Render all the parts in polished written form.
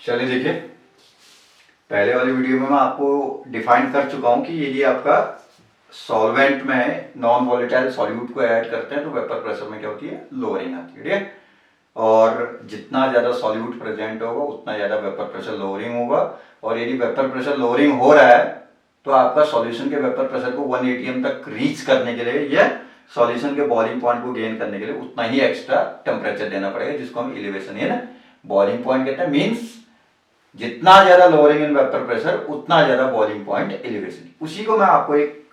चलिए देखिए, पहले वाली वीडियो में मैं आपको डिफाइन कर चुका हूं कि यदि आपका सॉल्वेंट में नॉन वॉलेटाइल सॉल्यूट को ऐड करते हैं तो वेपर प्रेशर में क्या होती है, लोअरिंग आती है। ठीक है, और जितना ज़्यादा सॉल्यूट प्रेजेंट होगा उतना ज़्यादा वेपर प्रेशर लोअरिंग होगा। और यदि वेपर प्रेशर लोअरिंग हो रहा है तो आपका सॉल्यूशन के वेपर प्रेशर को 1 atm तक रीच करने के लिए या सॉल्यूशन के बॉइलिंग पॉइंट को गेन करने के लिए उतना ही एक्स्ट्रा टेम्परेचर देना पड़ेगा, जिसको हम एलिवेशन इन बॉइलिंग पॉइंट कहते हैं। मीन्स जितना ज्यादा लोअरिंग इन वेपर प्रेशर उतना ज्यादा बॉइलिंग पॉइंट एलिवेशन। उसी को मैं आपको एक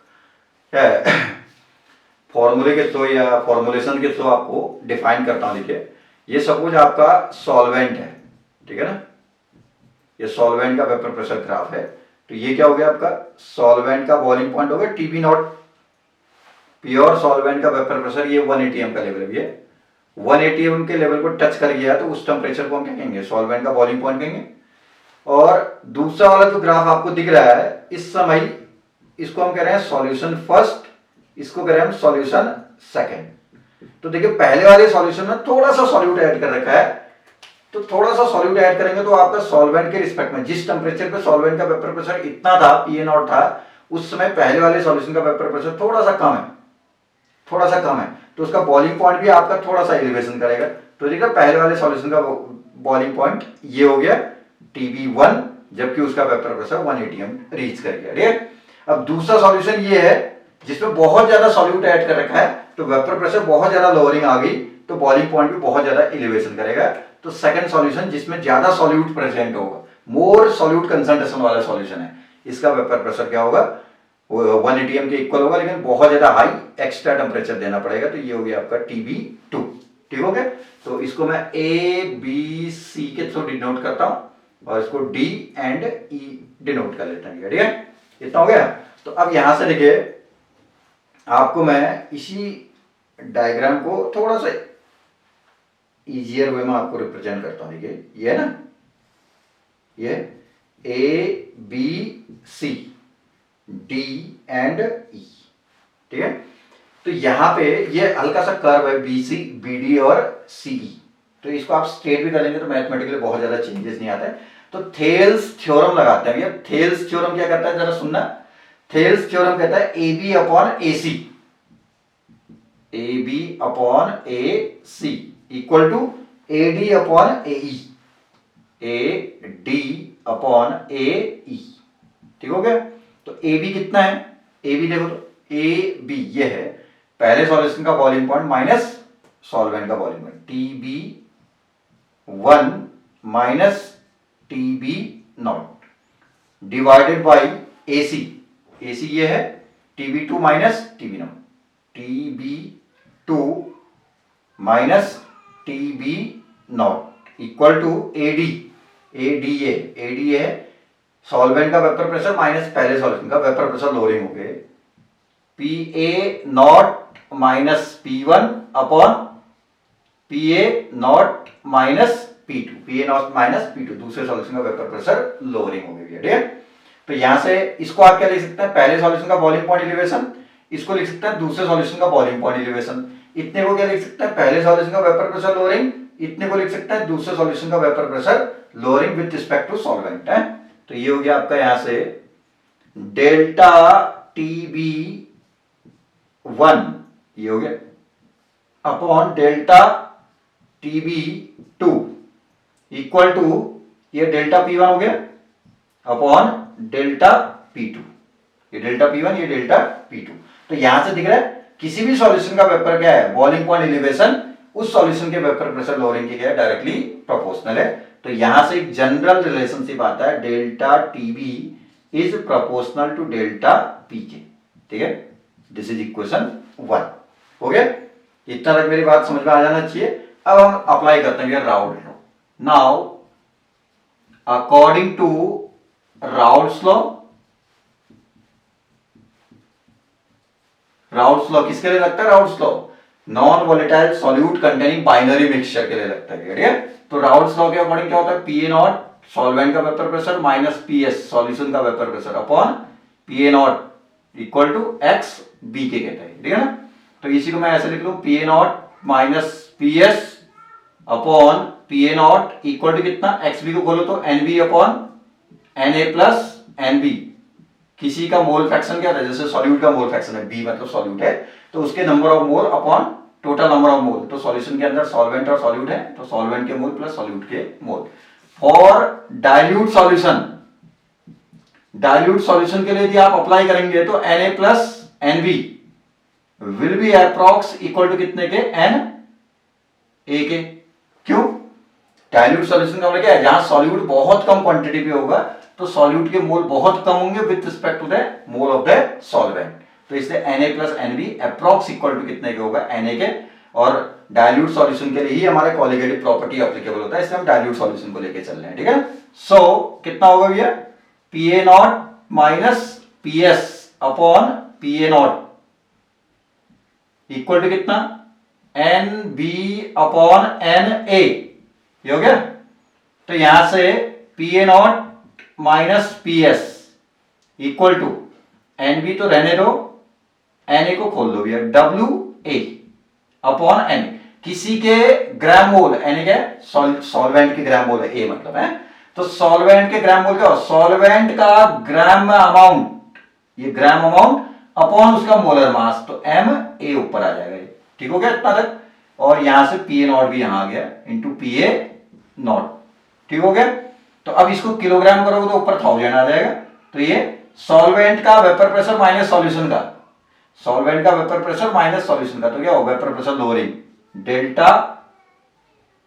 फॉर्मूले के थ्रू या फॉर्मुलेशन के थ्रू आपको डिफाइन करता हूं। देखिए, ये सपोज आपका सॉल्वेंट है, ठीक है ना, ये सॉल्वेंट का वेपर प्रेशर ग्राफ है। तो ये क्या हो गया, आपका सॉल्वेंट का बॉइलिंग पॉइंट हो गया टीबी नॉट। प्योर सॉल्वेंट का वेपर प्रेशर ये 1 atm का लेवल है। ये 1 atm के लेवल को टच कर गया तो उस टेम्परेचर को हम क्या कहेंगे, सॉल्वेंट का बॉइलिंग पॉइंट कहेंगे। और दूसरा वाला जो ग्राफ आपको दिख रहा है इस समय, इसको हम कह रहे हैं सॉल्यूशन फर्स्ट, इसको कह रहे हैं हम सॉल्यूशन सेकंड। तो देखिए, पहले वाले सॉल्यूशन में थोड़ा सा सॉल्यूट ऐड कर रखा है, तो थोड़ा सा सॉल्यूट ऐड करेंगे तो आपका सॉल्वेंट के रिस्पेक्ट में जिस टेम्परेचर पे सॉल्वेंट का वेपर प्रेशर इतना था, पीए नॉट था, उस समय पहले वाले सॉल्यूशन का वेपर प्रेशर थोड़ा सा कम है, थोड़ा सा कम है, तो उसका बॉइलिंग पॉइंट भी आपका थोड़ा सा एलिवेशन करेगा। तो देखिए, पहले वाले सॉल्यूशन का बॉइलिंग पॉइंट ये हो गया TB1, जबकि उसका वेपर प्रेशर 1 atm रीच कर गया। ठीक है, अब दूसरा सॉल्यूशन ये है जिसमें बहुत ज्यादा सॉल्यूट ऐड कर रखा है, तो वेपर प्रेशर बहुत ज्यादा लोअरिंग आ गई, तो बॉइलिंग पॉइंट भी बहुत ज्यादा एलिवेशन करेगा। तो सेकंड सॉल्यूशन जिसमें ज्यादा सॉल्यूट प्रेजेंट होगा, मोर सॉल्यूट कंसंट्रेशन वाला सॉल्यूशन है, इसका वेपर प्रेशर क्या होगा, 1 atm के इक्वल होगा, लेकिन बहुत ज्यादा हाई एक्स्ट्रा टेम्परेचर देना पड़ेगा। तो ये हो गया आपका TB2। ठीक हो गया, तो इसको मैं ABC के थ्रू डिनोट करता हूं और इसको D and E डिनोट कर लेता हूं। ठीक है, इतना हो गया। तो अब यहां से देखिए, आपको मैं इसी डायग्राम को थोड़ा सा इजियर वे में आपको रिप्रेजेंट करता हूं। देखिए, ये है ना, ये ABC D and E, ठीक है। तो यहां पे ये हल्का सा कर्व है BC BD और CE, तो इसको आप स्ट्रेट भी कर लेंगे तो मैथमेटिकली बहुत ज्यादा चेंजेस नहीं आता है। तो थेल्स थ्योरम लगाते हैं। ये थेल्स थ्योरम क्या करता है, जरा सुनना। थेल्स थ्योरम कहता है AB upon AC, AB upon AC equal to AD upon AE, AD upon AE। ठीक हो गया। तो AB कितना है, AB देखो तो AB ये है पहले सॉल्यूशन का बॉइलिंग पॉइंट माइनस सॉल्वेंट का boiling point, TB1 minus TB0 divided by AC, AC ये है TB2 minus TB0, TB2 minus TB0 equal to AD, AD ये है सॉल्वेंट का वेपर प्रेशर माइनस पहले सॉल्यूशन का वेपर प्रेशर लोअरिंग हो गए, PA0 minus P1 upon PA0 minus P2, PA0 minus P2 दूसरे सॉल्यूशन का वेपर प्रेशर लोअरिंग हो गया। ठीक है, तो यहां से इसको आप क्या लिख सकते हैं, पहले सॉल्यूशन का बॉइलिंग पॉइंट एलिवेशन, इसको लिख सकते हैं दूसरे सॉल्यूशन का बॉइलिंग पॉइंट एलिवेशन। इतने को क्या लिख सकते हैं, पहले सॉल्यूशन का वेपर प्रेशर लोअरिंग, इतने को लिख सकते हैं दूसरे सॉल्यूशन का vapour pressure lowering with respect to solvent है। तो ये हो गया आपका यहां से डेल्टा TB1 ये हो गया upon delta TB2 equal to ये डेल्टा P1 हो गया अपॉन डेल्टा P2, ये डेल्टा P1 ये डेल्टा P2। तो यहां से दिख रहा है किसी भी सॉल्यूशन का वेपर क्या है, बॉइलिंग पॉइंट एलिवेशन उस सॉल्यूशन के वेपर प्रेशर लोअरिंग के क्या है, डायरेक्टली प्रोपोर्शनल है। तो यहां से एक जनरल रिलेशनशिप आता है, delta TB is proportional to delta PK। ठीक है, दिस इज इक्वेशन 1 हो गया। इतना तक मेरी बात समझ में आ जाना चाहिए। अब हम अप्लाई करते हैं Raoult law. Now according to Raoult's law, Raoult's law किसके लिए लगता है, Raoult's law non volatile solute containing binary mixture के लिए लगता है। ठीक है, तो राउल्ट्स लॉ के अकॉर्डिंग क्या होता है, PA0 सॉल्वेंट का vapour pressure minus PS solution का vapour pressure upon PA0 equal to XBK कहता है। ठीक है ना, तो इसी को मैं ऐसे लिख लूं, PA0 minus PS upon P A not equal to कितना, एक्स बी को बोलो तो N B upon N A plus N B. किसी का मोल फ्रैक्शन क्या होता है, जैसे सॉल्यूट का मोल फ्रैक्शन है, बी मतलब सॉल्यूट है, तो उसके number of mole upon total number of mole. तो सॉल्यूशन के अंदर सॉल्वेंट और सॉल्यूट है, तो सॉल्वेंट के मोल प्लस सॉल्यूट के mole. For dilute solution, dilute solution के लिए यदि आप अप्लाई करेंगे तो Na plus Nb will be approx equal to कितने के, Na के। क्यों, डाइल्यूट सॉल्यूशन का मतलब क्या है, जहां सॉल्यूट बहुत कम क्वांटिटी पे होगा तो सॉल्यूट के मोल बहुत कम होंगे with respect to the mole of the solvent. तो इसलिए Na plus Nb approx equal to कितने के होगा, Na के। और डाइल्यूट सॉल्यूशन के लिए ही हमारे कॉलिगेटिव प्रॉपर्टी एप्लीकेबल होता है, इसलिए हम डाइल्यूट सॉल्यूशन को लेके चल रहे हैं, ठीक है। सो कितना होगा भैया, P A naught minus P S upon P A not equal to कितना, N B upon N A. ये हो गया। तो यहां से P A naught minus P S equal to N B तो रहने दो, एन ए को खोल दो भैया, डब्ल्यू ए अपॉन एन। किसी के ग्राम मोल, एन क्या है, सॉल्वेंट के ग्राम मोल है, ए मतलब है। तो सॉल्वेंट के ग्राम मोल क्या हो, सॉल्वेंट का ग्राम अमाउंट, ये ग्राम अमाउंट अपॉन उसका मोलर मास, तो एम ए ऊपर आ जाएगा ये, ठीक हो गया इतना तक। और यहां से पी ए नॉट भी यहां आ गया इंटू पी ए नॉट, ठीक हो गया। तो अब इसको किलोग्राम करोगे तो ऊपर 1000 आ जाएगा। तो ये सॉल्वेंट का वेपर प्रेशर माइनस सॉल्यूशन का, सॉल्वेंट का वेपर प्रेशर माइनस सॉल्यूशन का, तो क्या हो, वेपर प्रेशर लोअरिंग, डेल्टा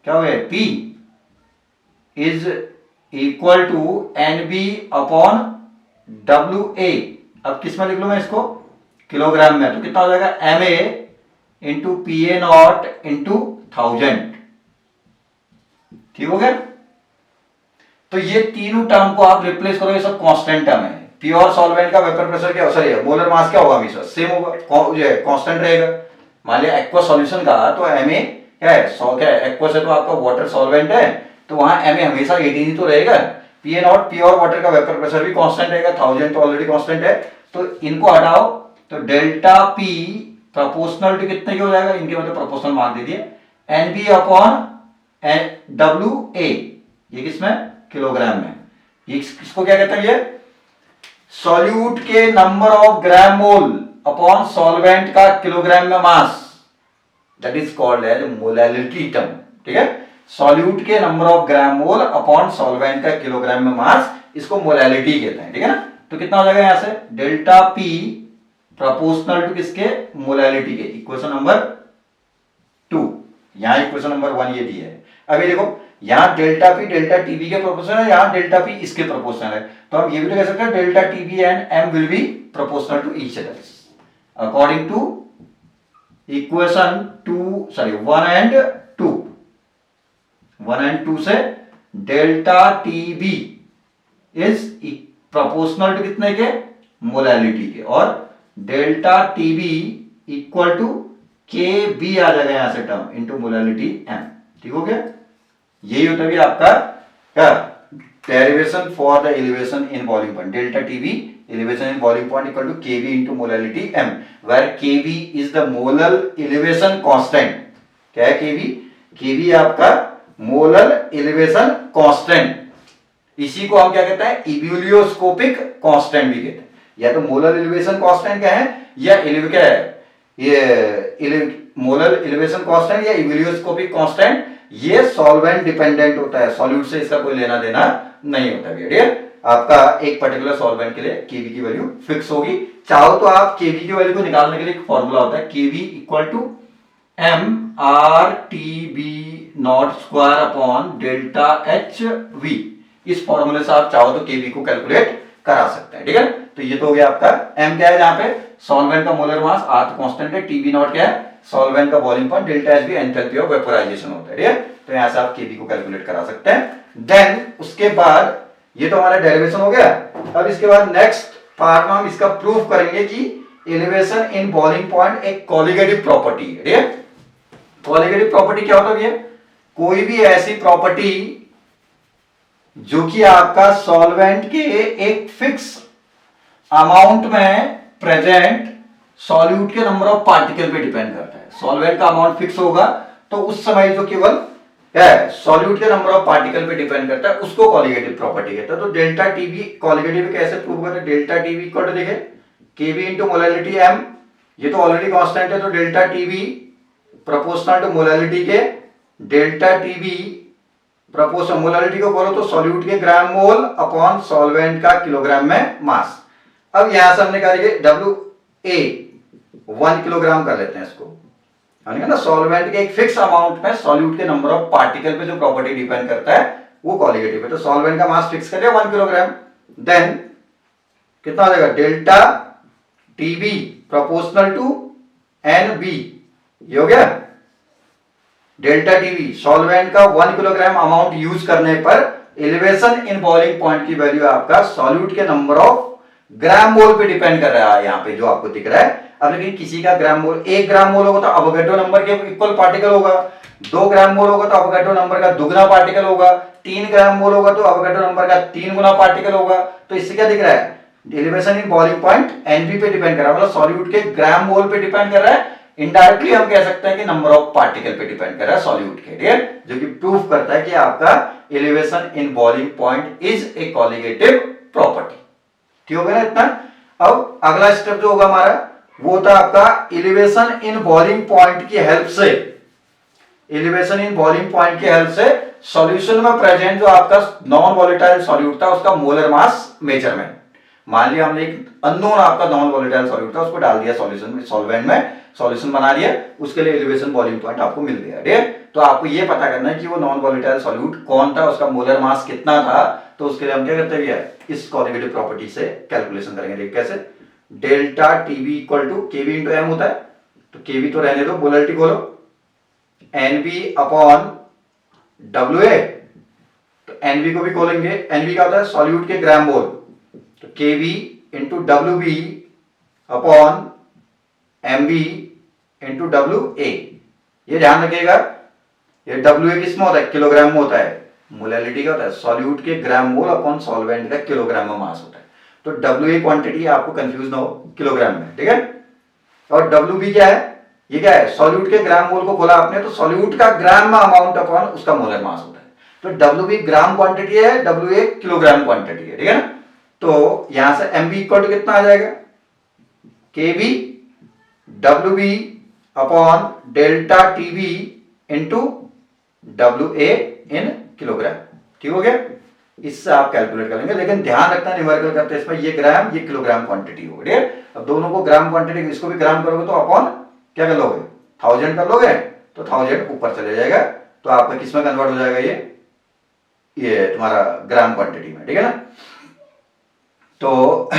क्या हो गया, P is equal to N B upon W A. अब किस में लिख लूं मैं इसको, किलोग्राम में, तो कितना हो जाएगा, M A into P A not into 1000, ठीक हो गया। तो ये तीनों टर्म को आप रिप्लेस करो, ये सब कांस्टेंट टर्म है। प्योर सॉल्वेंट का वेपर प्रेशर क्या, सॉरी मोलर मास क्या होगा, हमेशा सेम होगा, कांस्टेंट रहेगा। मान लिया एक्वस सॉल्यूशन का तो एम ए क्या है, क्या है, एक्वस है तो आपका वाटर सॉल्वेंट है, तो वहां एम ए हमेशा 18 ही तो रहेगा। P A not pure water का वेपर प्रेशर भी कांस्टेंट रहेगा, 1000 तो ऑलरेडी कांस्टेंट है। तो इनको हटाओ तो डेल्टा पी प्रोपोर्शनल टू कितने की हो जाएगा, इनके मतलब प्रोपोर्शनल मार्क दे दिए, N B upon W A, ये किसमें, किलोग्राम में। इसको क्या कहते हैं, ये सॉल्यूट के number of gram mole upon solvent का किलोग्राम में mass, that is called as molality term, ठीक है। सॉल्यूट के number of gram mole upon solvent का किलोग्राम में मास, इसको मोलैलिटी कहते हैं, ठीक है ना। तो कितना हो जाएगा यहां से, डेल्टा पी प्रोपोर्शनल टू किसके, मोलैलिटी के, इक्वेशन नंबर 2। यहां इक्वेशन नंबर 1 ये दी है। अभी देखो यहां डेल्टा पी डेल्टा टीबी के प्रोपोर्शनल है, यहां डेल्टा पी इसके प्रोपोर्शनल है, तो हम ये भी तो कह सकते हैं delta TB and M will be proportional to each other according to equation 1 and 2। 1 and 2 से delta TB is proportional to कितने के, मोलैलिटी के, और delta TB equal to K B आ जाएगा यहां से टर्म इनटू मोलैलिटी एम, ठीक हो गया। यही होता है आपका क्या, derivation for the elevation in boiling point, delta TB elevation in boiling point equal to kb into molality m, where kb is the molar elevation constant। क्या है kb, kb आपका मोलर एलिवेशन कांस्टेंट, इसी को हम क्या कहते हैं, इबुलियोस्कोपिक constant भी कहते हैं। या तो मोलर एलिवेशन कांस्टेंट क्या है, या क्या है, ये मोलर एलिवेशन कांस्टेंट या इबुलियोस्कोपिक कांस्टेंट, ये सॉल्वेंट डिपेंडेंट होता है, सॉल्यूट से इसका कोई लेना देना नहीं होता है। आपका एक पर्टिकुलर सॉल्वेंट के लिए केवी की वैल्यू फिक्स होगी। चाहो तो आप केवी की वैल्यू को निकालने के लिए एक फॉर्मूला होता है, KV equal to M R T B naught square upon delta H V. इस फॉर्मूले से आप चाहो तो केवी को कैलकुलेट करा सकते हैं, ठीक है। तो ये तो हो गया आपका, एम क्या है जहां पे सॉल्वेंट का मोलर मास, आर तो कांस्टेंट है, टीबी नॉट क्या है, सॉल्वेंट का बॉइलिंग पॉइंट, डेल्टा एच भी एंथैल्पी ऑफ वेपोराइजेशन होता है, ठीक है। तो यहां से आप केवी को कैलकुलेट करा सकते हैं। देन उसके बाद ये तो हमारा डेरिवेशन हो गया। अब इसके बाद नेक्स्ट पार्ट में हम इसका प्रूफ करेंगे कि एलिवेशन इन बॉइलिंग पॉइंट एक कॉलिगेटिव प्रॉपर्टी है, ठीक है। कॉलिगेटिव प्रॉपर्टी क्या होता है, कोई भी ऐसी प्रॉपर्टी जो कि आपका सॉल्वेंट के एक फिक्स अमाउंट में प्रेजेंट सॉल्यूट के नंबर ऑफ पार्टिकल पे डिपेंड करता है। सॉल्वेंट का अमाउंट फिक्स होगा तो उस समय जो केवल क्या है, सॉल्यूट के नंबर ऑफ पार्टिकल पे डिपेंड करता है, उसको कॉलिगेटिव प्रॉपर्टी कहता है। तो डेल्टा टीवी कॉलिगेटिव कैसे प्रूव करें, डेल्टा टीवी इक्वल टू देखे केवी इंटू मोलैलिटी एम, ये तो ऑलरेडी कांस्टेंट है, तो delta TV proportional to molality के, डेल्टा टीवी प्रोपोर्शनल मोलैलिटी को बोलो तो सॉल्यूट के ग्राम मोल अपॉन सॉल्वेंट का किलोग्राम में मास। अब यहां से हमने कहा डब्ल्यू ए 1 किलोग्राम कर लेते हैं इसको, ना सॉल्वेंट के एक फिक्स अमाउंट में सॉल्यूट के नंबर ऑफ पार्टिकल पे जो प्रॉपर्टी डिपेंड करता है वो कॉलिगेटिव है। तो सॉल्वेंट का मास फिक्स कर लिया 1 किलोग्राम, देन कितना हो जाएगा delta TB proportional to N B, ये हो गया डेल्टा टीबी सॉल्वेंट का 1 किलोग्राम अमाउंट यूज करने पर एलिवेशन इन बॉइलिंग पॉइंट की वैल्यू आपका सॉल्यूट के नंबर ऑफ ग्राम मोल पे डिपेंड कर रहा है, यहाँ पे जो आपको दिख रहा है। अब लेकिन किसी का ग्राम मोल 1 ग्राम मोल होगा तो अवोगाड्रो नंबर के इक्वल पार्टिकल होगा, 2 ग्राम मोल होगा तो अवोगाड्रो नंबर का दुगना पार्टिकल होगा, 3 ग्राम मोल होगा तो अवोगाड्रो नंबर का 3 गुना पार्टिकल होगा। तो इससे क्या दिख रहा है, elevation in boiling point NB पे डिपेंड कर रहा है, मतलब सॉल्यूट के ग्राम मोल पे डिपेंड कर रहा है। इनडायरेक्टली हम कह सकते हैं कि नंबर ऑफ पार्टिकल पे डिपेंड कर रहा है सॉल्यूट के, ठीक है, जो कि प्रूफ करता है कि आपका elevation in boiling point is a colligative property. ठीक हो गया ना इतना। अब अगला स्टेप जो होगा हमारा वो होता है आपका एलिवेशन इन बॉइलिंग पॉइंट की हेल्प से, एलिवेशन इन बॉइलिंग पॉइंट की हेल्प से सॉल्यूशन में प्रेजेंट जो आपका नॉन वॉलेटाइल सॉल्यूट था उसका मोलर मास मेजरमेंट। मान लिया हमने एक अननोन आपका नॉन वॉलेटाइल सॉल्यूट था, उसको डाल दिया सॉल्यूशन में, सॉल्वेंट में सॉल्यूशन बना लिया, उसके लिए एलिवेशन बॉइलिंग पॉइंट आपको मिल गया, ठीक है। तो आपको ये पता करना है कि वो नॉन वॉलेटाइल सॉल्यूट कौन था, उसका मोलर मास कितना था। तो उसके लिए हम क्या करते हैं, इस कॉलिगेटिव प्रॉपर्टी से कैलकुलेशन करेंगे। देख कैसे, delta TB equal to KV into M होता है, तो केवी तो रहने दो, मोलैलिटी बोलो, एनबी अपॉन डब्ल्यू ए, तो एनबी को भी खोलेंगे, एनबी का होता है सॉल्यूट के ग्राम मोल, तो KV into W B upon M B into W A. ये ध्यान रखिएगा, ये डब्ल्यू ए किस में होता है, किलोग्राम में होता है, मोलैलिटी का होता है सॉल्यूट के ग्राम मोल अपॉन सॉल्वेंट का किलोग्राम में मास होता है। तो डब्ल्यू ए क्वांटिटी आपको कंफ्यूज ना हो किलोग्राम में, ठीक है। और डब्ल्यू बी क्या है, ये क्या है, सॉल्यूट के ग्राम मोल को खोला आपने तो सॉल्यूट का ग्राम में अमाउंट अपॉन उसका मोलर मास होता है। तो डब्ल्यू बी ग्राम क्वांटिटी है, डब्ल्यू ए किलोग्राम क्वांटिटी है, ठीक है ना। तो यहां से एम बी इक्वल टू कितना आ जाएगा, K B W B upon delta T B into W A in kilogram. ठीक हो गया, इससे आप कैलकुलेट करेंगे, लेकिन ध्यान रखना न्यूमेरिकल करते हैं इसमें ये ग्राम ये किलोग्राम क्वांटिटी हो, ठीक है। अब दोनों को ग्राम क्वांटिटी, इसको भी ग्राम करोगे तो अपॉन क्या कर लोगे, 1000 कर लोगे, तो 1000 ऊपर चले जाएगा, तो आपका किसमें कन्वर्ट हो जाएगा, ये तुम्हारा ग्राम क्वांटिटी में, ठीक है ना। तो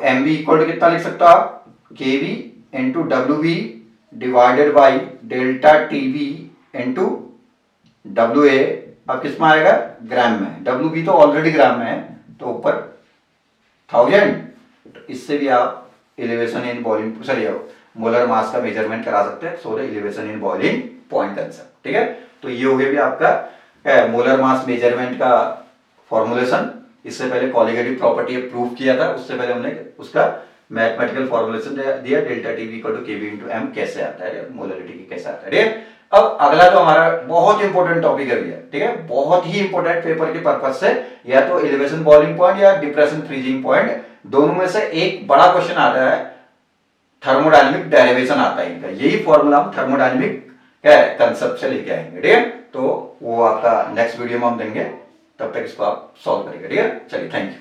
एम बी इक्वल टू कितना लिख सकते हो आप, K V into W B divided by delta T B into W A. अब किस में आएगा, ग्राम में, डब्ल्यू बी तो ऑलरेडी ग्राम में है तो ऊपर 1000। तो इससे भी आप elevation in boiling, sorry molar mass का मेजरमेंट करा सकते हैं, so the elevation in boiling point concept, ठीक है। तो ये हो गया भी आपका मोलर मास मेजरमेंट का फॉर्मुलेशन। इससे पहले कॉलिगेटिव प्रॉपर्टी प्रूव किया था, उससे पहले हमने उसका मैथमेटिकल फॉर्मुलेशन दिया, delta TV equal to KV into M कैसे आता है, मोलैलिटी की कैसे आता है। अब अगला जो हमारा बहुत इंपॉर्टेंट टॉपिक है भैया, ठीक है, बहुत ही इंपॉर्टेंट पेपर के पर्पज से, या तो एलिवेशन बॉइलिंग पॉइंट या डिप्रेशन फ्रीजिंग पॉइंट, दोनों में से एक बड़ा क्वेश्चन आता है, थर्मोडायनेमिक डेरिवेशन आता है इनका। यही फॉर्मूला हम थर्मोडायनेमिक क्या है कंसेप्ट से लेके आएंगे, ठीक है। तो वो आपका नेक्स्ट वीडियो में हम देंगे, तब तक इसको आप सॉल्व करेंगे, ठीक है। चलिए, थैंक यू।